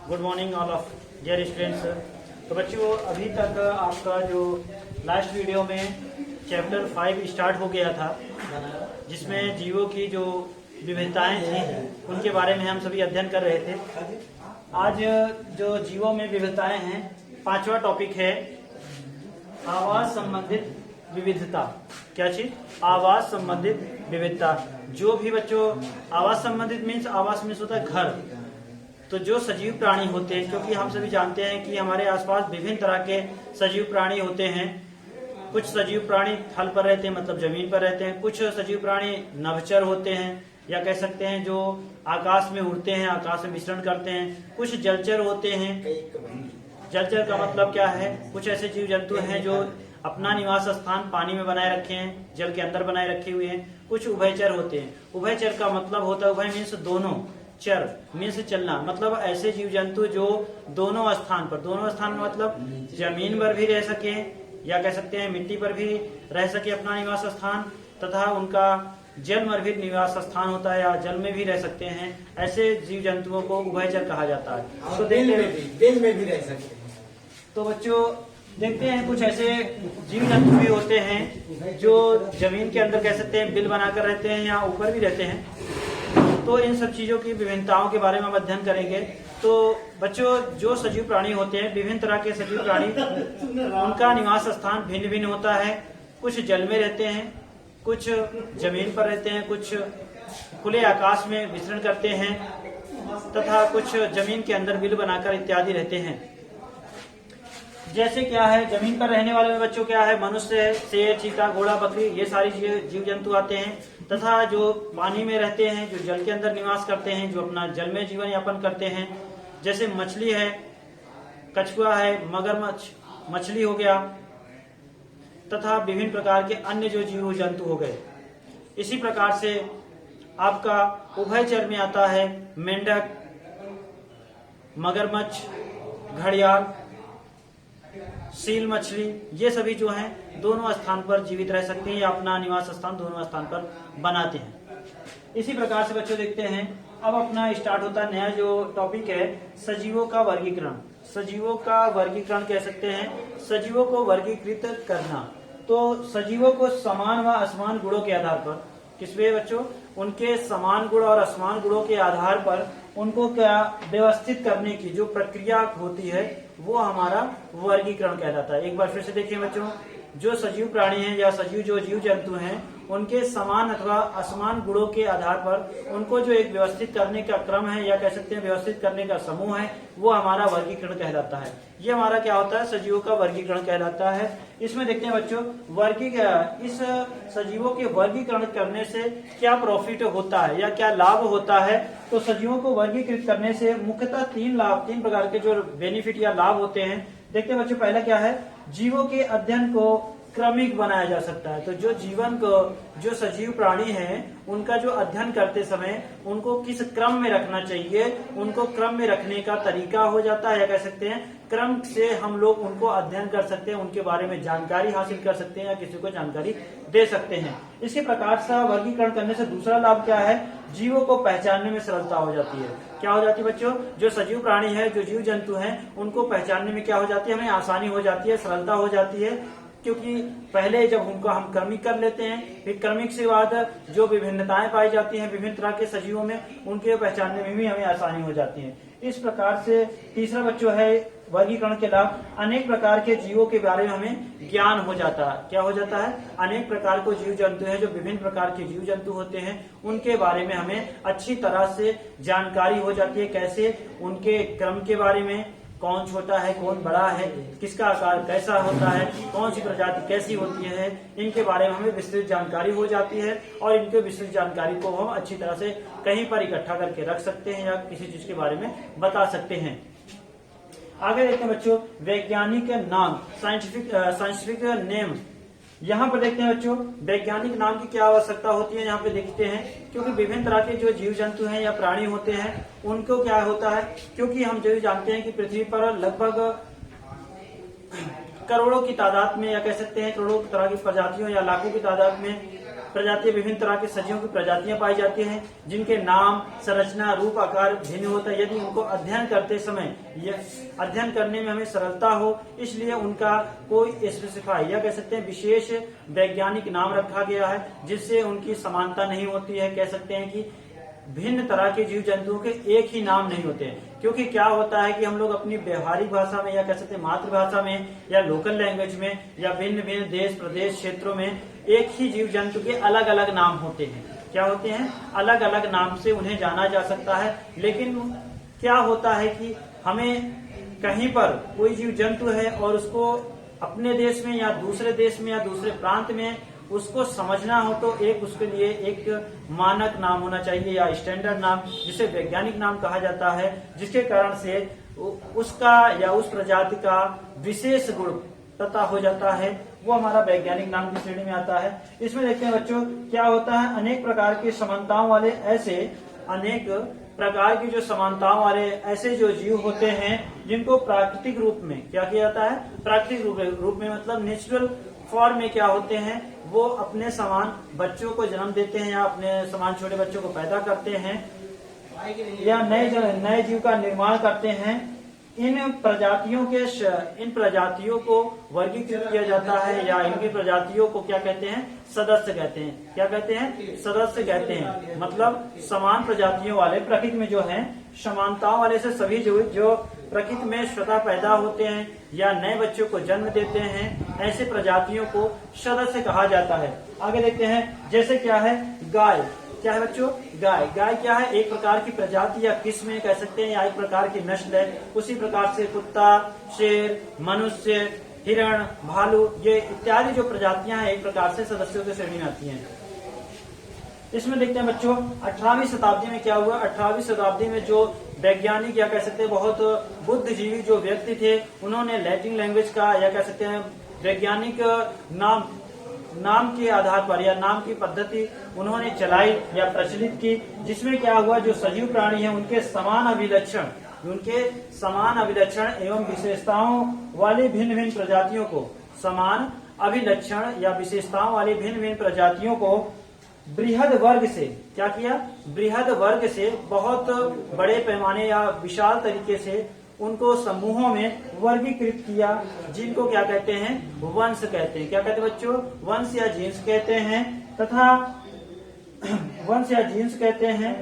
Good morning all of dear students. तो बच्चों अभी तक आपका जो लास्ट वीडियो में चैप्टर 5 स्टार्ट हो गया था, जिसमें जीवों की जो विविधताएं थी उनके बारे में हम सभी अध्ययन कर रहे थे। आज जो जीवों में विविधताएं हैं, 5वां टॉपिक है आवाज संबंधित विविधता। क्या चीज? आवाज संबंधित विविधता। जो भी बच्चों आवाज संबंधित मीन्स, आवाज मीन्स होता है घर। तो जो सजीव प्राणी होते हैं, क्योंकि हम सभी जानते हैं कि हमारे आसपास विभिन्न तरह के सजीव प्राणी होते हैं। कुछ सजीव प्राणी थल पर रहते हैं, मतलब जमीन पर रहते हैं। कुछ सजीव प्राणी नभचर होते हैं, या कह सकते हैं जो आकाश में उड़ते हैं, आकाश में विचरण करते हैं। कुछ जलचर होते हैं। जलचर का मतलब क्या है? कुछ ऐसे जीव जंतु हैं जो अपना निवास स्थान पानी में बनाए रखे हैं, जल के अंदर बनाए रखे हुए हैं। कुछ उभयचर होते हैं। उभयचर का मतलब होता है, उभय मीन्स दोनों, चर मीन्स चलना, मतलब ऐसे जीव जंतु जो दोनों स्थान पर मतलब जमीन पर भी रह सके, या कह सकते हैं मिट्टी पर भी रह सके अपना निवास स्थान, तथा उनका जल में भी निवास स्थान होता है, या जल में भी रह सकते हैं। ऐसे जीव जंतुओं को उभयचर कहा जाता है। तो दिन में भी रह सकते हैं। तो बच्चों देखते हैं, कुछ ऐसे जीव जंतु भी होते हैं जो जमीन के अंदर कह सकते हैं बिल बनाकर रहते हैं, या ऊपर भी रहते हैं। तो इन सब चीजों की विभिन्नताओं के बारे में हम अध्ययन करेंगे। तो बच्चों जो सजीव प्राणी होते हैं, विभिन्न तरह के सजीव प्राणी, उनका निवास स्थान भिन्न भिन्न होता है। कुछ जल में रहते हैं, कुछ जमीन पर रहते हैं, कुछ खुले आकाश में विचरण करते हैं, तथा कुछ जमीन के अंदर बिल बनाकर इत्यादि रहते हैं। जैसे क्या है, जमीन पर रहने वाले में बच्चों क्या है, मनुष्य, शेर, चीता, घोड़ा, बकरी, ये सारी जीव जंतु आते हैं। तथा जो पानी में रहते हैं, जो जल के अंदर निवास करते हैं, जो अपना जल में जीवन यापन करते हैं, जैसे मछली है, कछुआ है, मगरमच्छ, मछली हो गया, तथा विभिन्न प्रकार के अन्य जो जीव जंतु हो गए। इसी प्रकार से आपका उभयचर में आता है मेंढक, मगरमच्छ, घड़ियाल, सील मछली, ये सभी जो हैं दोनों स्थान पर जीवित रह सकते हैं, या अपना निवास स्थान दोनों स्थान पर बनाते हैं। इसी प्रकार से बच्चों देखते हैं, अब अपना स्टार्ट होता है नया जो टॉपिक है, सजीवों का वर्गीकरण। सजीवों का वर्गीकरण कह सकते हैं, सजीवों को वर्गीकृत करना। तो सजीवों को समान व असमान गुणों के आधार पर, किसमें बच्चों? उनके समान गुण और असमान गुणों के आधार पर उनको क्या व्यवस्थित करने की जो प्रक्रिया होती है, वो हमारा वर्गीकरण कहलाता है। एक बार फिर से देखिए बच्चों, जो सजीव प्राणी हैं या सजीव जो जीव जंतु हैं, उनके समान अथवा असमान गुणों के आधार पर उनको जो एक व्यवस्थित करने का क्रम है, या कह सकते हैं व्यवस्थित करने का समूह है, वो हमारा वर्गीकरण कहलाता है। ये हमारा क्या होता है? सजीवों का वर्गीकरण कहलाता है। इसमें देखते हैं बच्चों, इस सजीवों के वर्गीकरण करने से क्या प्रॉफिट होता है या क्या लाभ होता है। तो सजीवों को वर्गीकृत करने से मुख्यतः तीन प्रकार के जो बेनिफिट या लाभ होते हैं। देखते हैं बच्चों, पहला क्या है? जीवों के अध्ययन को क्रमिक बनाया जा सकता है। तो जो जीवन को, जो सजीव प्राणी हैं, उनका जो अध्ययन करते समय उनको किस क्रम में रखना चाहिए, उनको क्रम में रखने का तरीका हो जाता है, या कह सकते हैं क्रम से हम लोग उनको अध्ययन कर सकते हैं, उनके बारे में जानकारी हासिल कर सकते हैं, या किसी को जानकारी दे सकते हैं। इसी प्रकार से वर्गीकरण करने से दूसरा लाभ क्या है? जीवों को पहचानने में सरलता हो जाती है। क्या हो जाती है बच्चों? जो सजीव प्राणी है, जो जीव जंतु हैं, उनको पहचानने में क्या हो जाती है? हमें आसानी हो जाती है, सरलता हो जाती है। क्योंकि पहले जब उनको हम क्रमिक कर लेते हैं, फिर क्रमिक से बाद जो विभिन्नताएं पाई जाती हैं विभिन्न तरह के सजीवों में, उनके पहचानने में भी हमें आसानी हो जाती है। इस प्रकार से तीसरा बच्चों है वर्गीकरण के लाभ, अनेक प्रकार के जीवों के बारे में हमें ज्ञान हो जाता है। क्या हो जाता है? अनेक प्रकार के जीव जंतु हैं, जो विभिन्न प्रकार के जीव जंतु होते हैं, उनके बारे में हमें अच्छी तरह से जानकारी हो जाती है। कैसे? उनके क्रम के बारे में, कौन छोटा है, कौन बड़ा है, किसका आकार कैसा होता है, कौन सी प्रजाति कैसी होती है, इनके बारे में हमें विस्तृत जानकारी हो जाती है। और इनके विस्तृत जानकारी को हम अच्छी तरह से कहीं पर इकट्ठा करके रख सकते हैं, या किसी चीज के बारे में बता सकते हैं। आगे देखते हैं बच्चों, वैज्ञानिक नाम, साइंटिफिक नेम। यहाँ पर देखते हैं बच्चों, वैज्ञानिक नाम की क्या आवश्यकता होती है। यहाँ पे देखते हैं, क्योंकि विभिन्न तरह के जो जीव जंतु हैं या प्राणी होते हैं, उनको क्या होता है, क्योंकि हम जो जानते हैं कि पृथ्वी पर लगभग करोड़ों की तादाद में, या कह सकते हैं करोड़ों तरह की प्रजातियों या लाखों की तादाद में प्रजातियां, विभिन्न तरह के सजीवों की प्रजातियां पाई जाती हैं जिनके नाम, संरचना, रूप, आकार भिन्न होता है। यदि उनको अध्ययन करते समय अध्ययन करने में हमें सरलता हो, इसलिए उनका कोई स्पेसिफाई या कह सकते हैं विशेष वैज्ञानिक नाम रखा गया है, जिससे उनकी समानता नहीं होती है। कह सकते हैं कि भिन्न तरह के जीव जंतुओं के एक ही नाम नहीं होते हैं, क्योंकि क्या होता है कि हम लोग अपनी व्यवहारिक भाषा में या कह सकते हैं मातृभाषा में या लोकल लैंग्वेज में या भिन्न भिन्न देश, प्रदेश, क्षेत्रों में एक ही जीव जंतु के अलग अलग नाम होते हैं। क्या होते हैं? अलग अलग नाम से उन्हें जाना जा सकता है। लेकिन क्या होता है कि हमें कहीं पर कोई जीव जंतु है और उसको अपने देश में या दूसरे देश में या दूसरे प्रांत में उसको समझना हो तो एक उसके लिए एक मानक नाम होना चाहिए या स्टैंडर्ड नाम, जिसे वैज्ञानिक नाम कहा जाता है, जिसके कारण से उसका या उस प्रजाति का विशेष गुण पता हो जाता है, वो हमारा वैज्ञानिक नाम की श्रेणी में आता है। इसमें देखते हैं बच्चों क्या होता है, अनेक प्रकार की समानताओं वाले ऐसे जो जीव होते हैं जिनको प्राकृतिक रूप में क्या किया जाता है, प्राकृतिक रूप में मतलब नेचुरल फॉर्म में क्या होते हैं, वो अपने समान बच्चों को जन्म देते हैं या अपने समान छोटे बच्चों को पैदा करते हैं या नए जीव का निर्माण करते हैं। इन प्रजातियों को वर्गीकृत किया जाता है या इनकी प्रजातियों को क्या कहते हैं, सदस्य कहते हैं। क्या कहते हैं? सदस्य कहते हैं। मतलब समान प्रजातियों वाले, प्रकृति में जो है समानताओं वाले से सभी जो प्रकृति में स्वतः पैदा होते हैं या नए बच्चों को जन्म देते हैं, ऐसे प्रजातियों को सदस्य कहा जाता है। आगे देखते हैं, जैसे क्या है गाय। क्या है बच्चों? गाय। गाय क्या है? एक प्रकार की प्रजाति या किस्म कह सकते हैं या एक प्रकार की नस्ल है। उसी प्रकार से कुत्ता, शेर, मनुष्य, हिरण, भालू, ये इत्यादि जो प्रजातियां हैं एक प्रकार से सदस्यों की श्रेणी में आती हैं। इसमें देखते हैं बच्चों 18वीं शताब्दी में क्या हुआ। 18वीं शताब्दी में जो वैज्ञानिक या कह सकते हैं बहुत बुद्धिजीवी जो व्यक्ति थे, उन्होंने लैटिन लैंग्वेज का या कह सकते हैं वैज्ञानिक नाम के आधार पर या नाम की पद्धति उन्होंने चलाई या प्रचलित की, जिसमें क्या हुआ, जो सजीव प्राणी हैं उनके समान अभिलक्षण एवं विशेषताओं वाली भिन्न भिन्न प्रजातियों को, समान अभिलक्षण या विशेषताओं वाली भिन्न भिन्न प्रजातियों को बृहद वर्ग से क्या किया, बृहद वर्ग से बहुत बड़े पैमाने या विशाल तरीके से उनको समूहों में वर्गीकृत किया, जिनको क्या कहते हैं, वंश कहते हैं। क्या कहते हैं बच्चों? वंश या जीन्स कहते हैं। तथा वंश या जीन्स कहते हैं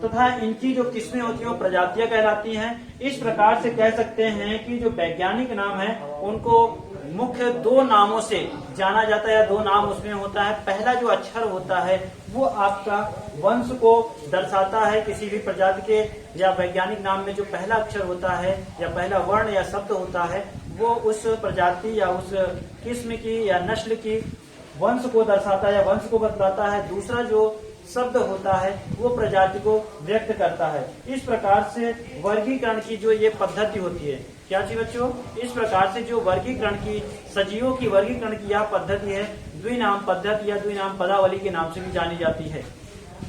तथा इनकी जो किस्में होती हैं वो प्रजातियां कहलाती हैं। इस प्रकार से कह सकते हैं कि जो वैज्ञानिक नाम है उनको मुख्य दो नामों से जाना जाता है या दो नाम उसमें होता है। पहला जो अक्षर होता है वो आपका वंश को दर्शाता है, किसी भी प्रजाति के या वैज्ञानिक नाम में जो पहला अक्षर होता है या पहला वर्ण या शब्द होता है वो उस प्रजाति या उस किस्म की या नस्ल की वंश को दर्शाता है या वंश को बतलाता है। दूसरा जो शब्द होता है वो प्रजाति को व्यक्त करता है। इस प्रकार से वर्गीकरण की जो ये पद्धति होती है, क्या चीज बच्चों, इस प्रकार से जो वर्गीकरण की सजीवों की वर्गीकरण की यह पद्धति है द्विनाम पद्धति या द्विनाम पदावली के नाम से भी जानी जाती है।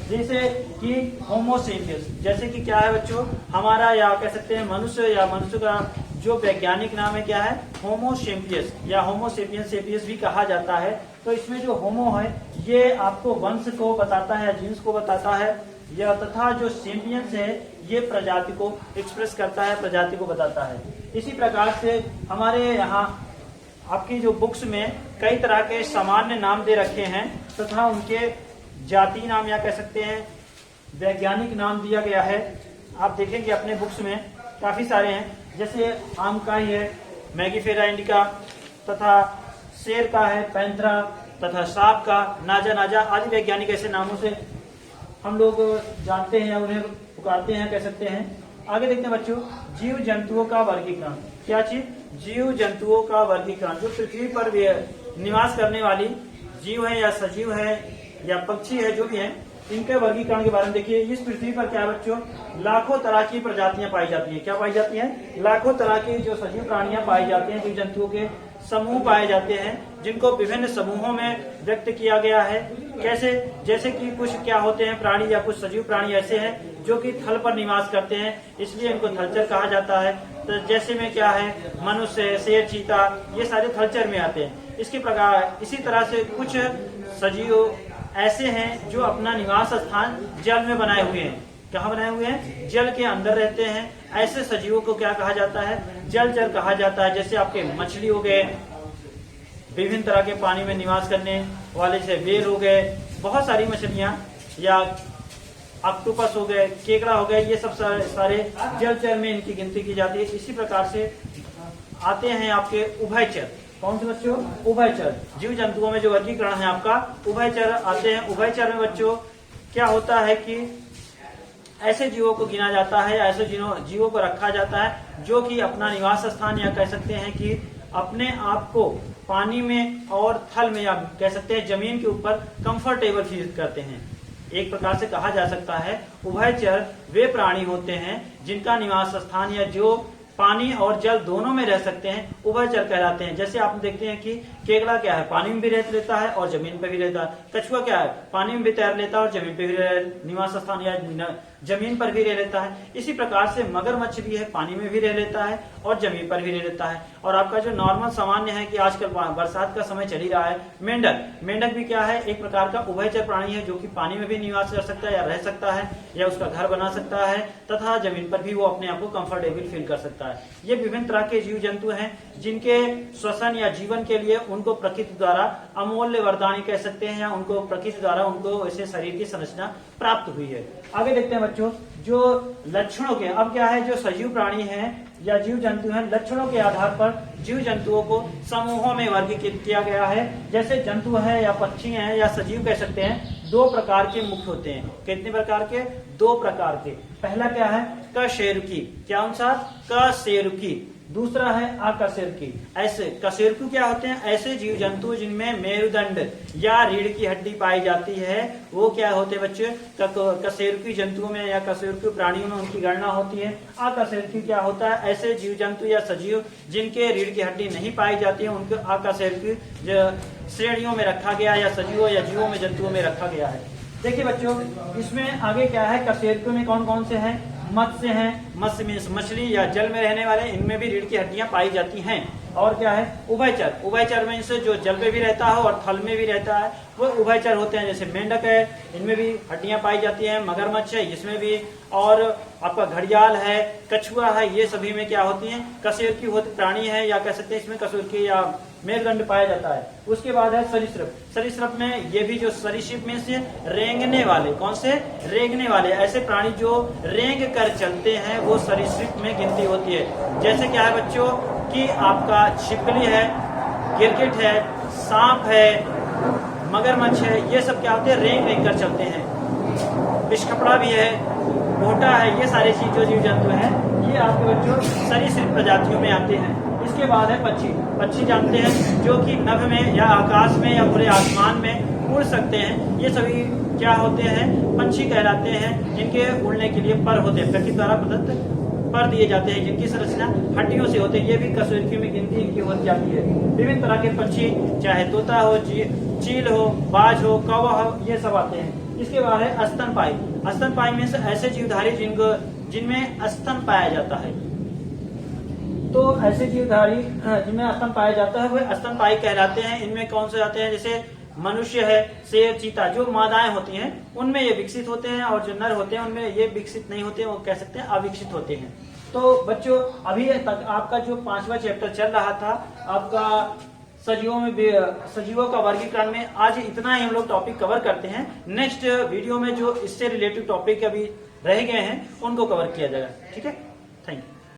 जैसे कि होमोसेपियंस, जैसे कि क्या है बच्चों, हमारा या कह सकते हैं मनुष्य या मनुष्य का जो वैज्ञानिक नाम है क्या है, होमोसेपियंस या होमोसेपियंस सेपियंस भी कहा जाता है। तो इसमें जो होमो है ये आपको वंश को बताता है, जीन्स को बताता है, या तथा जो सेपियंस है ये प्रजाति को एक्सप्रेस करता है, प्रजाति को बताता है। इसी प्रकार से हमारे यहाँ आपकी जो बुक्स में कई तरह के सामान्य नाम दे रखे हैं तथा उनके जाति नाम या कह सकते हैं वैज्ञानिक नाम दिया गया है। आप देखेंगे अपने बुक्स में काफी सारे हैं, जैसे आम का ही है मैगीफेरा इंडिका, तथा शेर का है पैंथरा, तथा सांप का नाजा आदि वैज्ञानिक ऐसे नामों से हम लोग जानते हैं, उन्हें पुकारते हैं, कह सकते हैं। आगे देखते हैं बच्चों, जीव जंतुओं का वर्गीकरण। क्या चीज? जीव जंतुओं का वर्गीकरण। जो पृथ्वी पर निवास करने वाली जीव है या सजीव है या पक्षी है, जो भी है, इनके वर्गीकरण के बारे में देखिए। इस पृथ्वी पर क्या बच्चों, लाखों तरह की प्रजातियां पाई जाती हैं। क्या पाई जाती हैं? लाखों तरह की जो सजीव प्राणियां पाई जाती हैं, जीव जंतुओं के समूह पाए जाते हैं, जिनको विभिन्न समूहों में व्यक्त किया गया है। कैसे? जैसे कि कुछ क्या होते हैं प्राणी या कुछ सजीव प्राणी ऐसे हैं जो कि थल पर निवास करते हैं, इसलिए इनको थलचर कहा जाता है। तो जैसे में क्या है, मनुष्य, शेर, चीता, ये सारे थलचर में आते हैं। इसी तरह से कुछ सजीव ऐसे हैं जो अपना निवास स्थान जल में बनाए हुए हैं। कहाँ बनाए हुए हैं? जल के अंदर रहते हैं। ऐसे सजीवों को क्या कहा जाता है? जलचर कहा जाता है। जैसे आपके मछली हो गए, विभिन्न तरह के पानी में निवास करने वाले से व्हेल हो गए, बहुत सारी मछलियां, या ऑक्टोपस हो गए, केकड़ा हो गए, ये सब सारे जलचर में इनकी गिनती की जाती है। इसी प्रकार से आते हैं आपके उभयचर। कौन से बच्चों? उभयचर। जीव जंतुओं में जो वर्गीकरण है आपका उभयचर आते हैं। उभयचर में बच्चों क्या होता है कि ऐसे जीवों को गिना जाता है, ऐसे जीवों को रखा जाता है जो कि अपना निवास स्थान, या कह सकते हैं कि अपने आप को पानी में और थल में, या कह सकते हैं जमीन के ऊपर कंफर्टेबल फील करते हैं। एक प्रकार से कहा जा सकता है उभयचर वे प्राणी होते हैं जिनका निवास स्थान या जो पानी और जल दोनों में रह सकते हैं, उभयचर कहलाते हैं। जैसे आप देखते हैं कि केकड़ा क्या है? पानी में भी रह लेता है और जमीन पर भी रहता है। कछुआ क्या है? पानी में भी तैर लेता है और जमीन पे भी निवास स्थान या जमीन पर भी रह लेता है। इसी प्रकार से मगरमच्छ भी है, पानी में भी रह लेता है और जमीन पर भी रह लेता है। और आपका जो नॉर्मल सामान्य है कि आजकल बरसात का समय चल ही रहा है, मेंढक भी क्या है? एक प्रकार का उभयचर प्राणी है जो कि पानी में भी निवास कर सकता है या रह सकता है, या उसका घर बना सकता है, तथा जमीन पर भी वो अपने आप को कंफर्टेबल फील कर सकता है। ये विभिन्न तरह के जीव जंतु हैं जिनके श्वसन या जीवन के लिए उनको प्रकृति द्वारा अमूल्य वरदानी कह सकते हैं, या उनको प्रकृति द्वारा उनको ऐसे शरीर की संरचना प्राप्त हुई है। आगे देखते हैं बच्चों, जो लक्षणों के, अब क्या है, जो सजीव प्राणी हैं या जीव जंतु हैं, लक्षणों के आधार पर जीव जंतुओं को समूहों में वर्गीकृत किया गया है। जैसे जंतु है या पक्षी हैं या सजीव कह सकते हैं, दो प्रकार के मुख्य होते हैं। कितने प्रकार के? दो प्रकार के। पहला क्या है? कशेरुकी। क्या अनुसार? कशेरुकी। दूसरा है अकशेरुकी। ऐसे कशेरुकी क्या होते हैं? ऐसे जीव जंतु जिनमें मेरुदंड या रीढ़ की हड्डी पाई जाती है, वो क्या होते हैं बच्चे? कशेरुकी जंतुओं में या कशेरुकी प्राणियों में उनकी गणना होती है। अकशेरुकी क्या होता है? ऐसे जीव जंतु या सजीव जिनके रीढ़ की हड्डी नहीं पाई जाती है, उनको अकशेरुकी श्रेणियों में रखा गया, या सजीवों या जीवों में, जंतुओं में रखा गया है। देखिए बच्चों, इसमें आगे क्या है? कशेरुकी में कौन कौन से हैं? मत्स्य हैं, मत्स्य मीन्स मछली या जल में रहने वाले, इनमें भी रीढ़ की हड्डियां पाई जाती हैं। और क्या है? उभयचर। उभयचर में से जो जल में भी रहता है और थल में भी रहता है, वो उभयचर होते हैं। जैसे मेंढक है, इनमें भी हड्डियां पाई जाती हैं। मगरमच्छ है, इसमें भी। और आपका घड़ियाल है, कछुआ है, ये सभी में क्या होती हैं? कशेरुकी होती प्राणी है, या कह सकते हैं इसमें कशेरुकी या मेरुदंड पाया जाता है। उसके बाद है सरीसृप। सरीसृप में ये भी जो सरीसृप में से रेंगने वाले, कौन से? रेंगने वाले, ऐसे प्राणी जो रेंग कर चलते हैं, वो सरीसृप में गिनती होती है। जैसे क्या है बच्चों कि आपका छिपकली है, गिरगिट है, सांप है, मगरमच्छ है, ये सब क्या होते हैं? रेंग रेंग कर चलते हैं। पिछकपड़ा भी है, मोटा है, ये सारे चीज जो जीव जंतु हैं, ये आपके बच्चों सरीसृप प्रजातियों में आते हैं। इसके बाद है पक्षी। पक्षी जानते हैं जो कि नभ में या आकाश में या पूरे आसमान में उड़ सकते हैं। ये सभी क्या होते हैं? पक्षी कहलाते हैं, जिनके उड़ने के लिए पर होते हैं, प्रकृति द्वारा प्रदत्त पर दिए जाते हैं, जिनकी संरचना हड्डियों से होते हैं। ये भी कशेरुकी में गिनती इनकी हो जाती है। विभिन्न तरह के पक्षी, चाहे तोता हो, चील हो, बाज हो, कौवा हो, ये सब आते हैं। इसके बाद है स्तनपायी। स्तनपायी में से ऐसे जीवधारी जिनमें स्तन पाया जाता है। तो ऐसे जीवधारी जिनमें स्तन पाया जाता है वे स्तनपायी कहलाते हैं। इनमें कौन से आते हैं? जैसे मनुष्य है, शेर, चीता, जो मादाएं होती हैं उनमें ये विकसित होते हैं, और जो नर होते हैं उनमें ये विकसित नहीं होते हैं, वो कह सकते हैं अविकसित होते हैं। तो बच्चों, अभी तक आपका जो 5वां चैप्टर चल रहा था आपका सजीवों का वर्गीकरण में, आज इतना ही हम लोग टॉपिक कवर करते हैं। नेक्स्ट वीडियो में जो इससे रिलेटेड टॉपिक अभी रह गए हैं उनको कवर किया जाएगा। ठीक है, थैंक यू।